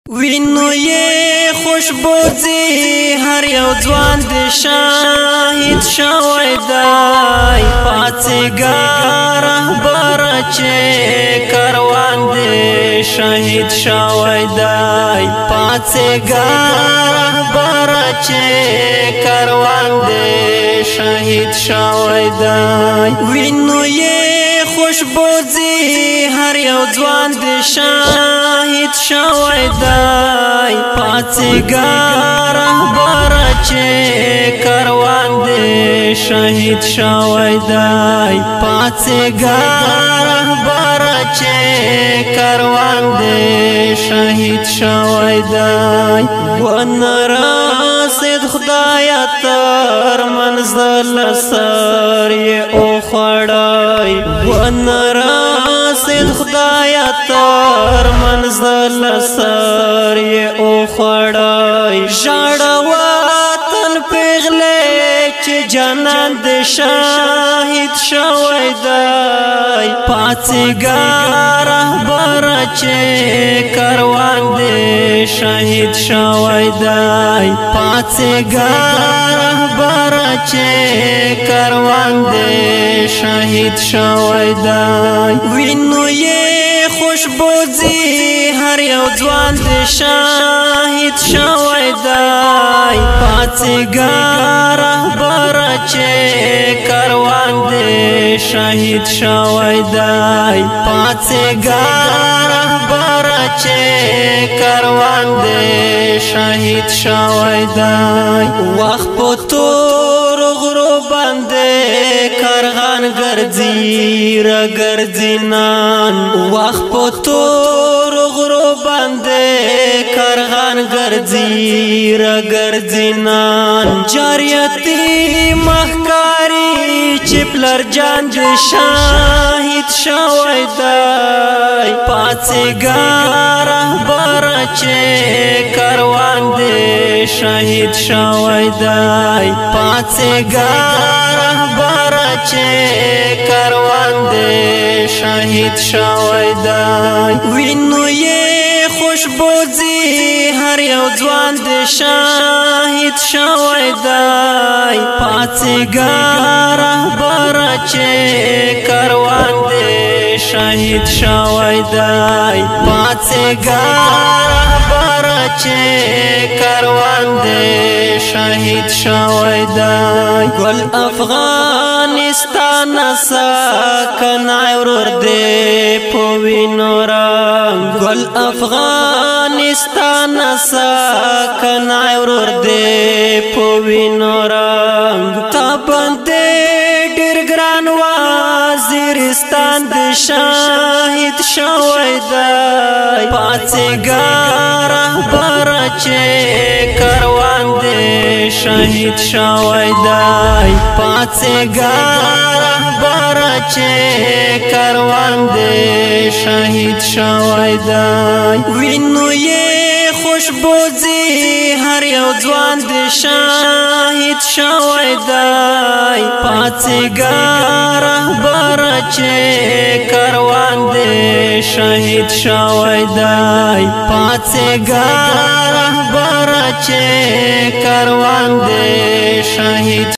وینو یې خوشبوزي هر یو ځوان د شاهد شوی دی پاڅېږه رهبره چې کاروان د شهید شوی دی پاڅېږه رهبره چې کاروان د شهید شوی دی وینو یې خوشبوزي هر یو ځوان د شاهد شوی دی پاڅېږه رهبره چې کاروان د شهید شوی دی پاڅېږه رهبره چې کاروان د شهید شوی دی ونه رسید خدایه تر منزل سر یې وخوړی ونه رسید خدایه تر منزل سر یې وخوړی ژړه وطن پیغلې چې جانان د شاهد شوی دی پاڅېږه رهبره چې کاروان د شهید شوی دی پاڅېږه رهبره چې کاروان د شهید شوی دی وینو یې خوشبوزي هر یو ځوان د شاهد شوی دی پاڅېږه رهبره چې کاروان د شهید شوی دی پاڅېږه رهبره چې کاروان د شهید شوی دی وخت په تورو غرو باندې کارغان ګرځي راګرځي نان وخت په تورو غرو باندې کارغان ګرځي راګرځي نان جاریتي مخکاری چې پلر جان د شاهد شوی دی پاڅېږه رهبره چې کاروان د شهید شوی دی پاڅېږه رهبره چې کاروان د شهید شوی دی وینو یې خوشبوزي هر یو ځوان د شاهد شوی دی پاڅېږه رهبره چې کاروان د شهید شوی دی پاڅېږه رهبره چې کاروان د شهید شوی دی ګل افغانستان ساکنای ورور دې په وینو رنګ ګل افغانستان ساکنای ورور دې په وینو رنګ تا باندې ډېر ګران وزیرستان د شاهد شوی دی پاڅېږه رهبره چې کاروان د شهید شوی دی پاڅېږه رهبره چې کاروان د شهید شوی دی وینو یې خوشبوزي هر یو ځوان د شاهد شوی دی پاڅېږه رهبره چې کاروان د شهید شوی دی پاڅېږه رهبره چې کاروان د شهید